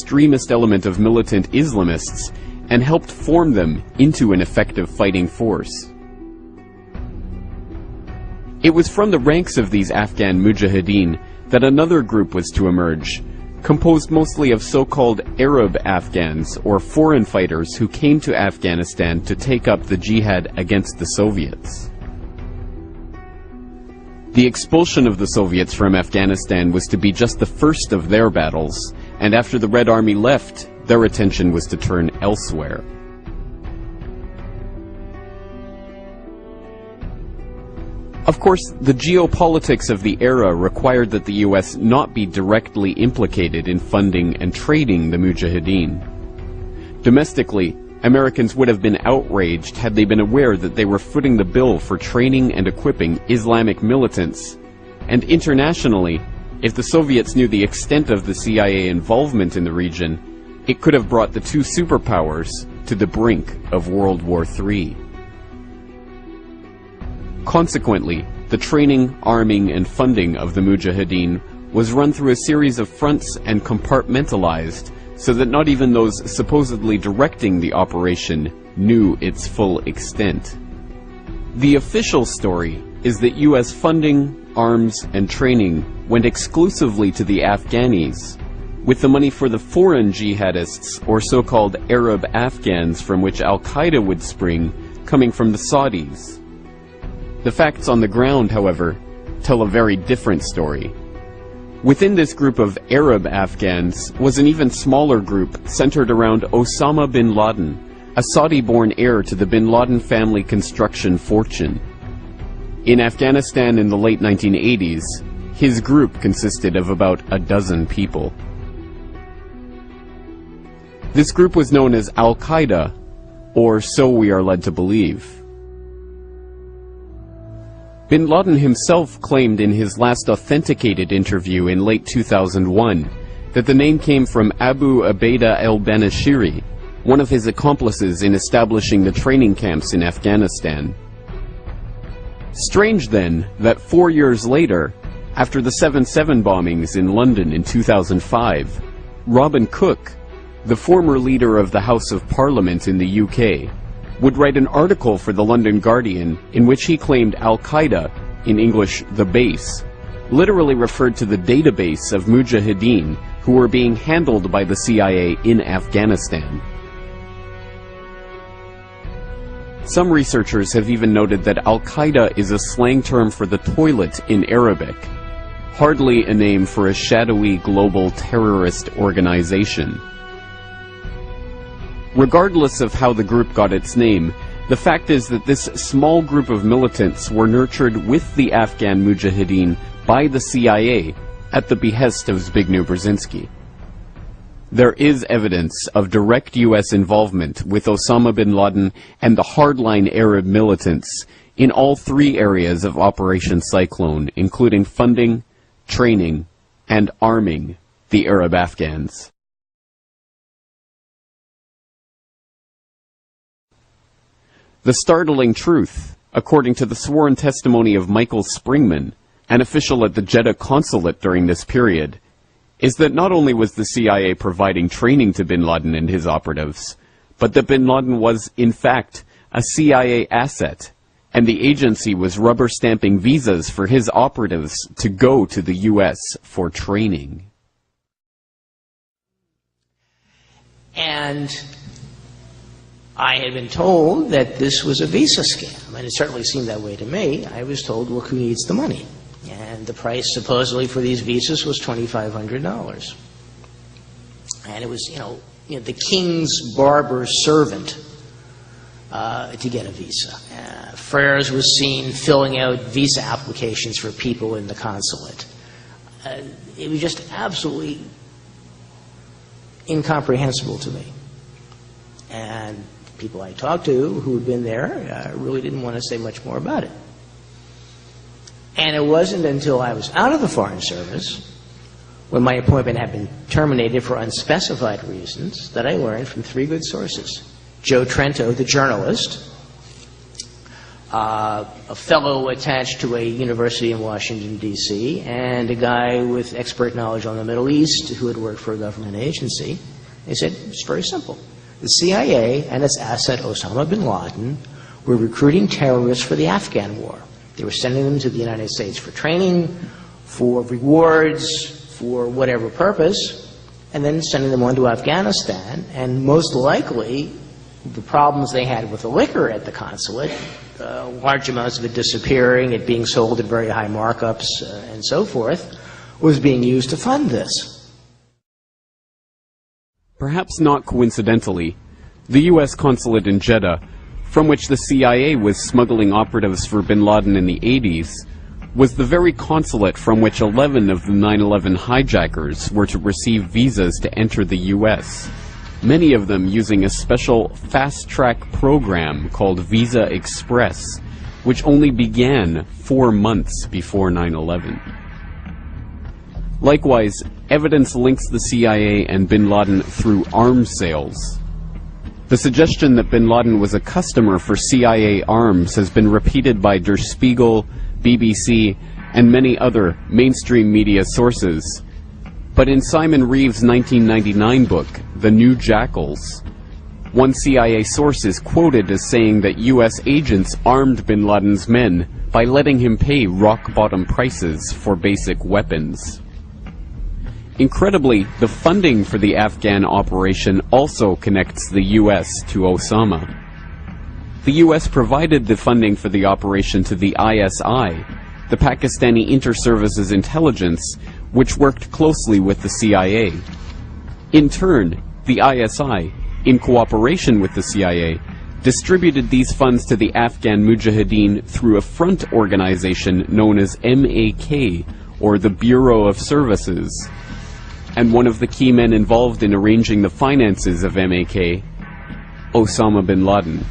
extremist element of militant Islamists and helped form them into an effective fighting force. It was from the ranks of these Afghan mujahideen that another group was to emerge, composed mostly of so-called Arab Afghans, or foreign fighters who came to Afghanistan to take up the jihad against the Soviets. The expulsion of the Soviets from Afghanistan was to be just the first of their battles, and after the Red Army left, their attention was to turn elsewhere. Of course, the geopolitics of the era required that the US not be directly implicated in funding and trading the mujahideen. Domestically, Americans would have been outraged had they been aware that they were footing the bill for training and equipping Islamic militants. And internationally, if the Soviets knew the extent of the CIA involvement in the region, it could have brought the two superpowers to the brink of World War III. Consequently, the training, arming, and funding of the mujahideen was run through a series of fronts and compartmentalized, so that not even those supposedly directing the operation knew its full extent. The official story is that US funding, arms, and training went exclusively to the Afghanis, with the money for the foreign jihadists, or so-called Arab Afghans from which Al-Qaeda would spring, coming from the Saudis. The facts on the ground, however, tell a very different story. Within this group of Arab Afghans was an even smaller group centered around Osama bin Laden, a Saudi-born heir to the bin Laden family construction fortune. In Afghanistan in the late 1980s, his group consisted of about a dozen people. This group was known as Al-Qaeda, or so we are led to believe. Bin Laden himself claimed in his last authenticated interview in late 2001 that the name came from Abu Ubaidah al-Banashiri, one of his accomplices in establishing the training camps in Afghanistan. Strange then that 4 years later, after the 7/7 bombings in London in 2005, Robin Cook, the former leader of the House of Parliament in the UK, would write an article for the London Guardian in which he claimed Al-Qaeda, in English the base, literally referred to the database of mujahideen who were being handled by the CIA in Afghanistan. Some researchers have even noted that Al-Qaeda is a slang term for the toilet in Arabic, hardly a name for a shadowy global terrorist organization. Regardless of how the group got its name, the fact is that this small group of militants were nurtured with the Afghan mujahideen by the CIA at the behest of Zbigniew Brzezinski. There is evidence of direct US involvement with Osama bin Laden and the hardline Arab militants in all three areas of Operation Cyclone, including funding, training, and arming the Arab Afghans. The startling truth, according to the sworn testimony of Michael Springman, an official at the Jeddah consulate during this period, is that not only was the CIA providing training to bin Laden and his operatives, but that bin Laden was, in fact, a CIA asset, and the agency was rubber-stamping visas for his operatives to go to the US for training. And I had been told that this was a visa scam, and it certainly seemed that way to me. I was told, look who needs the money. And the price supposedly for these visas was $2,500. And it was, the king's barber's servant to get a visa. Freres was seen filling out visa applications for people in the consulate. It was just absolutely incomprehensible to me. And people I talked to who had been there really didn't want to say much more about it. And it wasn't until I was out of the Foreign Service, when my appointment had been terminated for unspecified reasons, that I learned from three good sources. Joe Trento, the journalist, a fellow attached to a university in Washington, D.C., and a guy with expert knowledge on the Middle East who had worked for a government agency. They said, it's very simple. The CIA and its asset Osama bin Laden were recruiting terrorists for the Afghan war. They were sending them to the United States for training, for rewards, for whatever purpose, and then sending them on to Afghanistan. And most likely, the problems they had with the liquor at the consulate, large amounts of it disappearing, it being sold at very high markups, and so forth, was being used to fund this. Perhaps not coincidentally, the U.S. consulate in Jeddah, from which the CIA was smuggling operatives for bin Laden in the 80s, was the very consulate from which 11 of the 9/11 hijackers were to receive visas to enter the U.S., many of them using a special fast-track program called Visa Express, which only began 4 months before 9/11. Likewise, evidence links the CIA and bin Laden through arms sales. The suggestion that bin Laden was a customer for CIA arms has been repeated by Der Spiegel, BBC, and many other mainstream media sources. But in Simon Reeve's 1999 book, The New Jackals, one CIA source is quoted as saying that U.S. agents armed bin Laden's men by letting him pay rock-bottom prices for basic weapons. Incredibly, the funding for the Afghan operation also connects the U.S. to Osama. The U.S. provided the funding for the operation to the ISI, the Pakistani Inter-Services Intelligence, which worked closely with the CIA. In turn, the ISI, in cooperation with the CIA, distributed these funds to the Afghan Mujahideen through a front organization known as MAK, or the Bureau of Services. And one of the key men involved in arranging the finances of MAK, Osama bin Laden.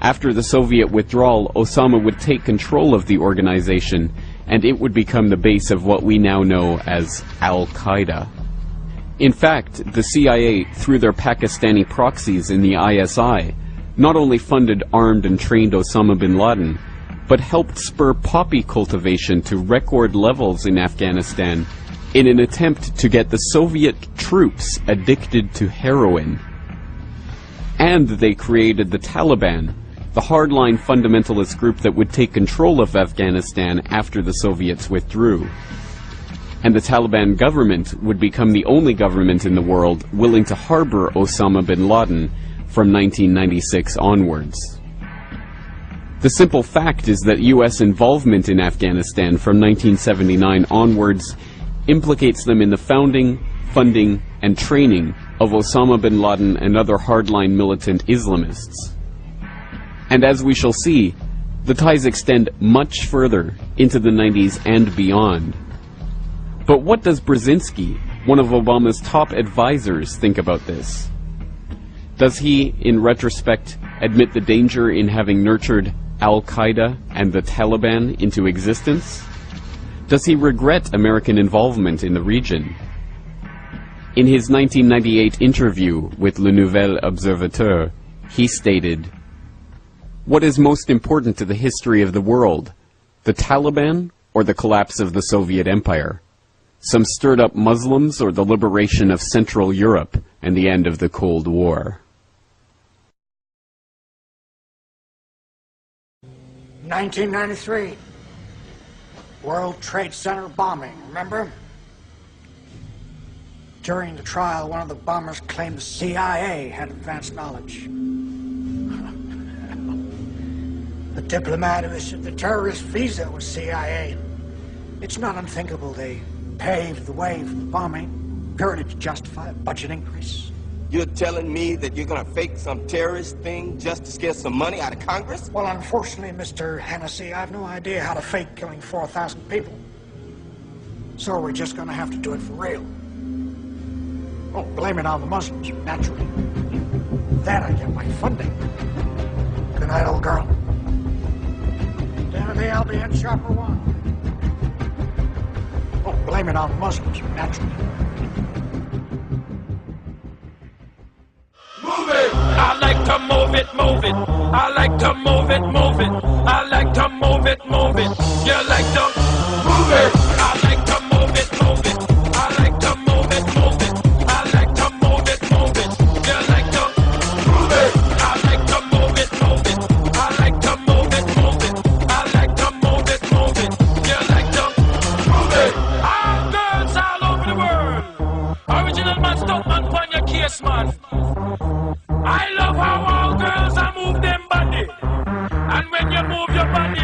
After the Soviet withdrawal, Osama would take control of the organization, and it would become the base of what we now know as Al-Qaeda. In fact, the CIA, through their Pakistani proxies in the ISI, not only funded, armed, and trained Osama bin Laden, but helped spur poppy cultivation to record levels in Afghanistan in an attempt to get the Soviet troops addicted to heroin. And they created the Taliban, the hardline fundamentalist group that would take control of Afghanistan after the Soviets withdrew. And the Taliban government would become the only government in the world willing to harbor Osama bin Laden from 1996 onwards. The simple fact is that U.S. involvement in Afghanistan from 1979 onwards implicates them in the founding, funding, and training of Osama bin Laden and other hardline militant Islamists. And as we shall see, the ties extend much further into the 90s and beyond. But what does Brzezinski, one of Obama's top advisors, think about this? Does he, in retrospect, admit the danger in having nurtured Al-Qaeda and the Taliban into existence? Does he regret American involvement in the region? In his 1998 interview with Le Nouvel Observateur, he stated, "What is most important to the history of the world, the Taliban or the collapse of the Soviet Empire? Some stirred-up Muslims or the liberation of Central Europe and the end of the Cold War?" 1993. World Trade Center bombing, remember? During the trial, one of the bombers claimed the CIA had advanced knowledge. The diplomat who issued the terrorist visa was CIA. It's not unthinkable they paved the way for the bombing, purely to justify a budget increase. You're telling me that you're gonna fake some terrorist thing just to scare some money out of Congress? Well, unfortunately, Mr. Hennessy, I have no idea how to fake killing 4,000 people. So we're just gonna have to do it for real. Oh, blame it on the Muslims, naturally. Then I get my funding. Good night, old girl. Timothy, I'll be in Chopper 1. Oh, blame it on the Muslims, naturally. Move it! I like to move it, move it. I like to move it, move it. I like to move it, move it. You like to move it. I like to move it, move it. I like to move it, move it. I like to move it, move it. You like to move it. I like to move it, move it. I like to move it, move it. I like to move it, move it. You like to move it. All girls all over the world. Original man, stunt man, pon your case, man. I love how all girls are move them body. And when you move your body,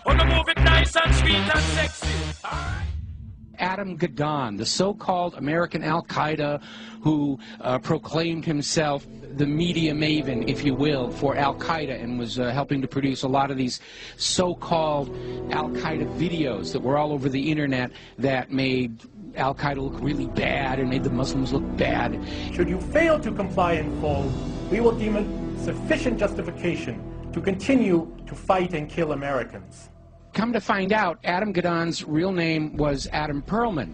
wanna move it nice and sweet and sexy. Adam Gadon, the so-called American Al-Qaeda who proclaimed himself the media maven, if you will, for Al-Qaeda and was helping to produce a lot of these so-called Al-Qaeda videos that were all over the internet that made Al-Qaeda look really bad and made the Muslims look bad. Should you fail to comply in full, we will deem it sufficient justification to continue to fight and kill Americans. Come to find out, Adam Gadon's real name was Adam Perlman.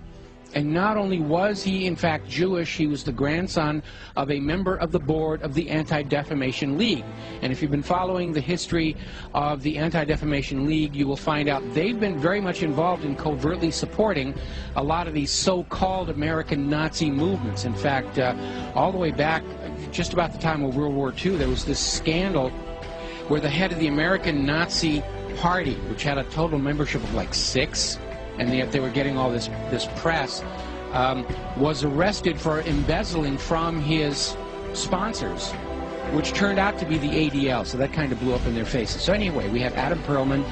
And not only was he, in fact, Jewish, he was the grandson of a member of the board of the Anti-Defamation League. And if you've been following the history of the Anti-Defamation League, you will find out they've been very much involved in covertly supporting a lot of these so-called American Nazi movements. In fact, all the way back, just about the time of World War II, there was this scandal where the head of the American Nazi Party, which had a total membership of like 6, and yet they were getting all this press, was arrested for embezzling from his sponsors, which turned out to be the ADL, so that kind of blew up in their faces. So anyway, we have Adam Perlman,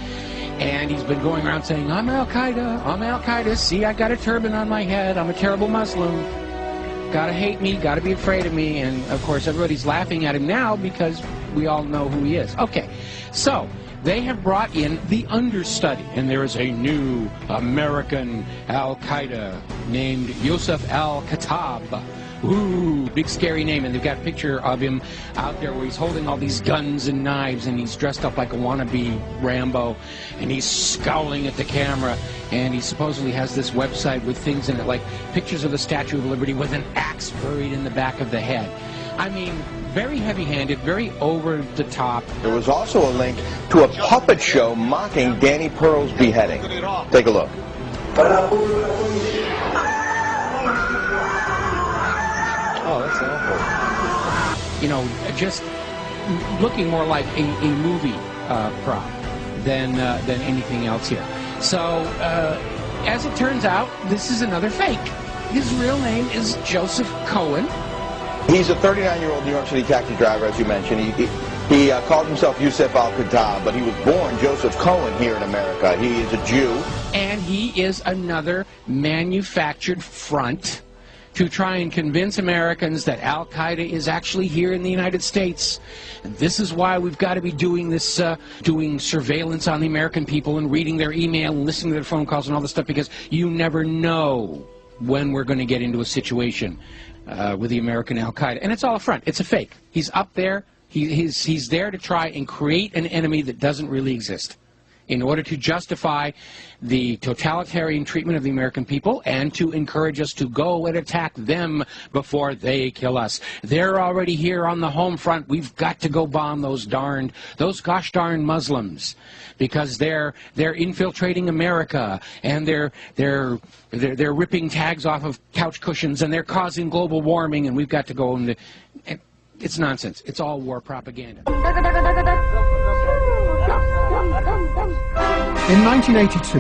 and he's been going around saying, I'm Al-Qaeda, I'm Al-Qaeda, see, I got a turban on my head, I'm a terrible Muslim, gotta hate me, gotta be afraid of me, and of course everybody's laughing at him now because we all know who he is. Okay, so they have brought in the understudy, and there is a new American Al-Qaeda named Yusuf al-Khattab. Ooh, big scary name, and they've got a picture of him out there where he's holding all these guns and knives, and he's dressed up like a wannabe Rambo, and he's scowling at the camera, and he supposedly has this website with things in it, like pictures of the Statue of Liberty with an axe buried in the back of the head. I mean, very heavy-handed, very over-the-top. There was also a link to a puppet show mocking Danny Pearl's beheading. Take a look. Oh, that's awful. You know, just looking more like a movie prop than anything else here. So, as it turns out, this is another fake. His real name is Joseph Cohen. He's a 39-year-old New York City taxi driver, as you mentioned. He called himself Yusuf al-Khattab, but he was born Joseph Cohen here in America. He is a Jew. And he is another manufactured front to try and convince Americans that Al-Qaeda is actually here in the United States. And this is why we've got to be doing this, doing surveillance on the American people and reading their email and listening to their phone calls and all this stuff, because you never know when we're going to get into a situation with the American Al-Qaeda. And it's all a front. It's a fake. He's up there. He's there to try and create an enemy that doesn't really exist in order to justify the totalitarian treatment of the American people and to encourage us to go and attack them before they kill us. They're already here on the home front. We've got to go bomb those gosh darn Muslims, because they're infiltrating America, and they're ripping tags off of couch cushions, and they're causing global warming, and we've got to go and it's nonsense. It's all war propaganda. In 1982,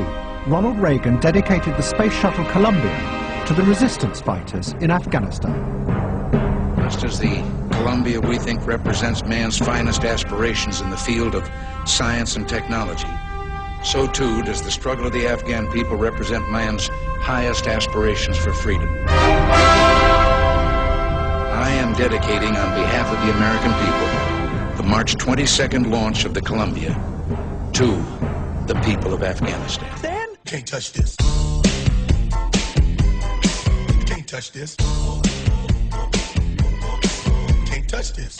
Ronald Reagan dedicated the space shuttle Columbia to the resistance fighters in Afghanistan. Just as the Columbia, we think, represents man's finest aspirations in the field of science and technology, so too does the struggle of the Afghan people represent man's highest aspirations for freedom. I am dedicating on behalf of the American people the March 22nd launch of the Columbia to the people of Afghanistan. Then, can't touch this. Can't touch this. Can't touch this.